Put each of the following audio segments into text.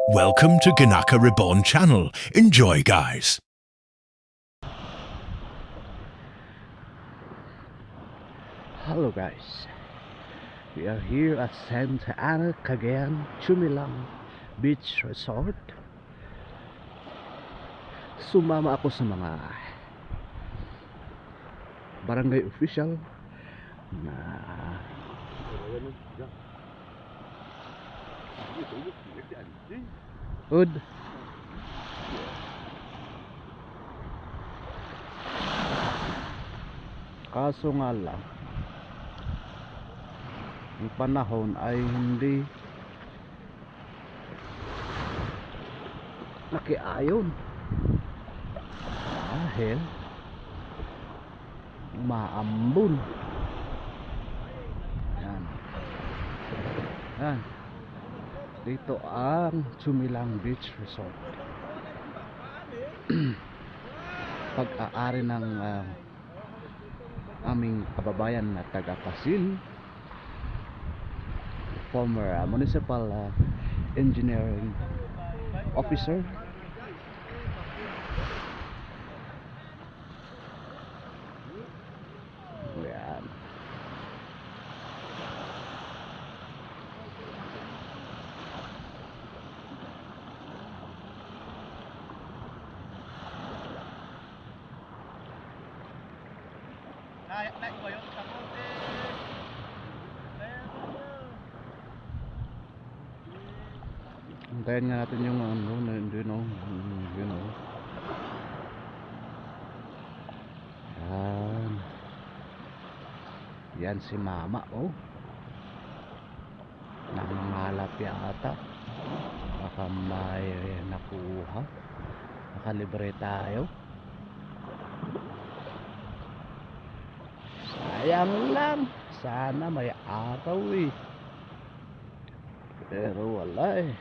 Welcome to Ganaka Reborn channel. Enjoy, guys. Hello guys, we are here at Santa Ana, Cagayan, Chumilang Beach Resort. Sumama ako sa mga barangay official na Ud. Kaso nga lang, ang panahon ay hindi nakiayon dahil maambon. Yan. Yan. Dito ang Chumilang Beach Resort. Pag-aari ng aming kababayan na taga Pasil, former municipal engineering officer. Yan. Antayin nga natin yung yan. Yan si mama, oh. Nangangalap yata. Baka may nakuha. Nakalibre tayo. Sayang lang. Sana may araw eh. Pero wala eh.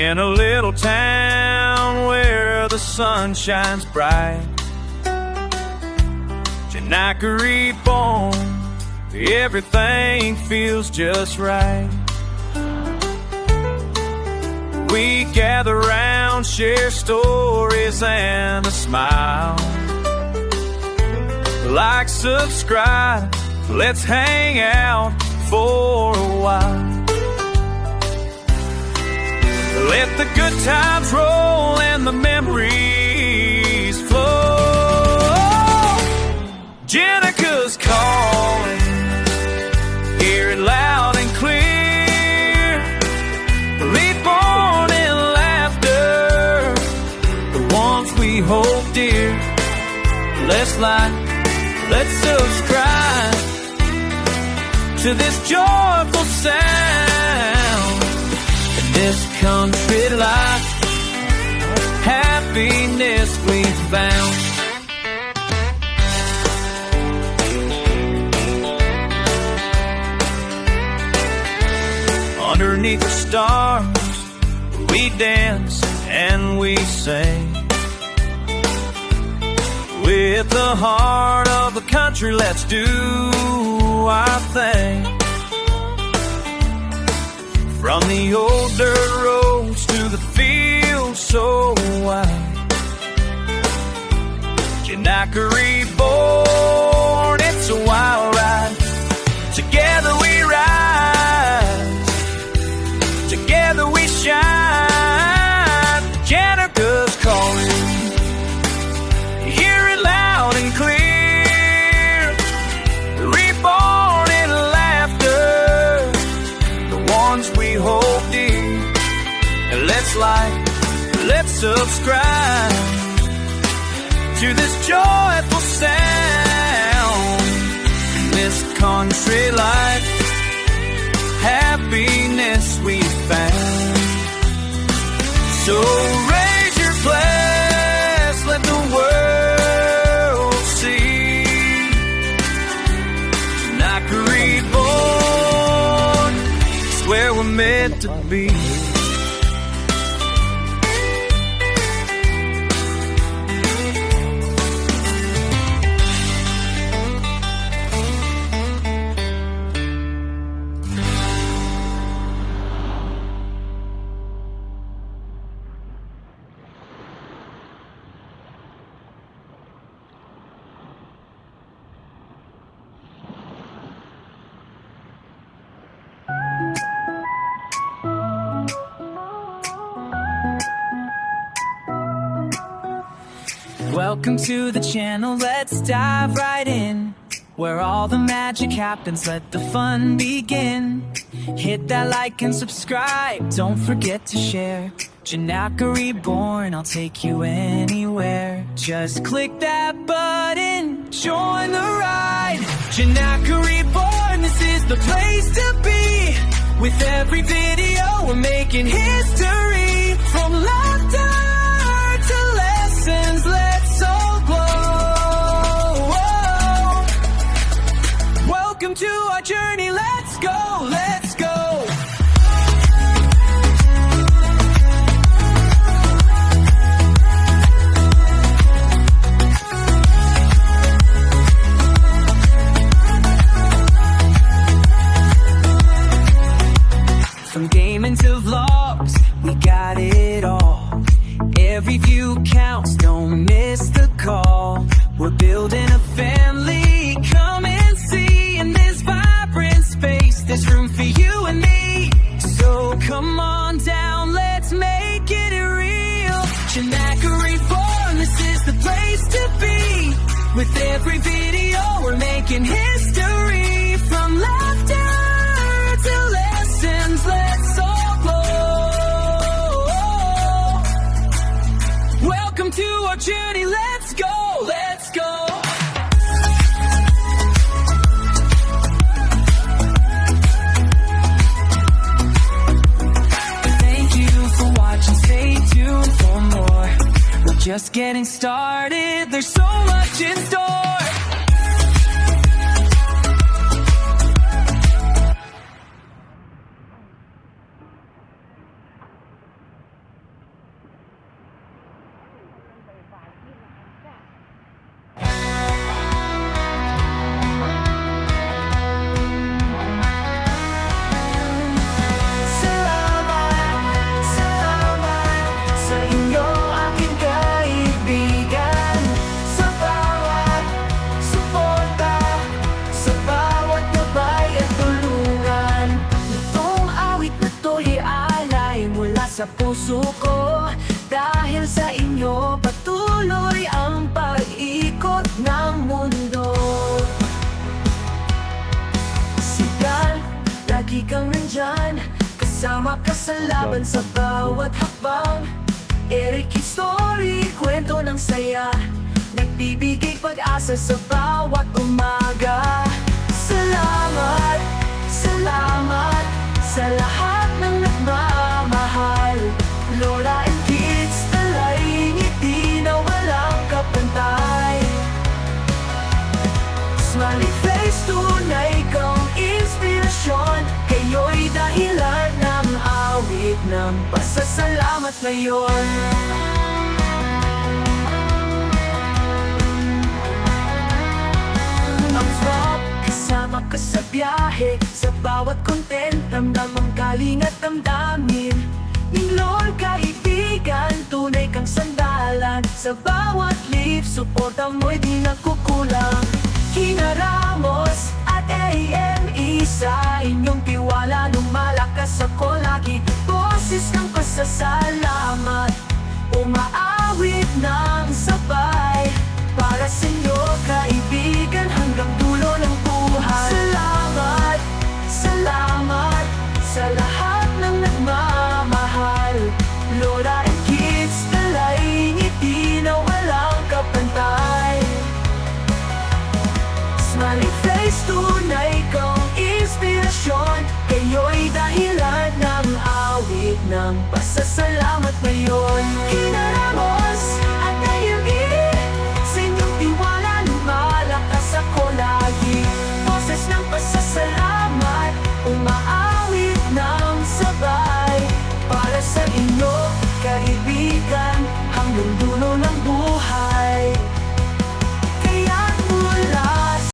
in a little town where the sun shines bright. Janaka Reborn, everything feels just right. We gather round, share stories and a smile. Like, subscribe, let's hang out for a while. Let the good times roll and the memories flow. Jenica's calling, hear it loud and clear. Reborn in laughter, the ones we hold dear. Let's like, let's subscribe to this joyful sound. In this country life, happiness we found. Underneath the stars, we dance and we sing. With the heart of the country, let's do our thing. From the old dirt roads to the fields so wide, Janaka Reborn, it's a wild ride. Together we rise, together we shine. Janaka's calling, hear it loud and clear. Reborn in laughter, the ones we hold dear. And let's like, let's subscribe to this joyful sound. In this country life, happiness we found. So raise your glass, let the world see. Janaka Reborn, it's where we're meant to be. Welcome to the channel, let's dive right in. Where all the magic happens, let the fun begin. Hit that like and subscribe, don't forget to share. Janaka Reborn, I'll take you anywhere. Just click that button, join the ride. Janaka Reborn, this is the place to be. With every video, we're making history. From laughter to lessons, let's all glow. Welcome to our journey, let's go, let's go. From gaming to vlogs, we got it all. Every view counts, don't miss the call. We're building a family, come and see. In this vibrant space, there's room for you and me. So come on down, let's make it real. Janaka Reborn, this is the place to be. With every video, we're making history. From laughter to lessons, let's all glow. Welcome to our journey, let's go, let's go. Thank you for watching, stay tuned for more. We're just getting started, there's so much in store. sa puso ko. Dahil sa inyo patuloy ang pag-ikot ng mundo. Sigal, lagi kang nandyan, kasama ka sa laban sa bawat hakbang. Eric History, kwento ng saya, nagbibigay pag-asa sa bawat umaga. Salamat, salamat sa lahat ng nagmamahal. Lola and kids, talay ngiti na walang kapantay. Smiling face, tunay kang inspirasyon. Kayo'y dahilan ng awit ng pasasalamat ngayon. Ang rock, kasama ka sa biyahe. Sa bawat content, ramdam ang galing at damdamin. Ninglol, kaibigan, tunay kang sandalan. Sa bawat live, suporta mo'y di nagkukulang. Kina Ramos at AME, sa inyong tiwala lumalakas ako lagi. Boses ng pasasalamat, umaawit ng sabay. Para sa inyo, kaibigan, hanggang dulo ng buhay. Salamat, salamat sa lahat ng nagmamahal. Lola and kids, talay ngiti na walang kapantay. Smiling face, tunay kang inspirasyon. Kayo'y dahilan ng awit ng pasasalamat ngayon. Kina Ramos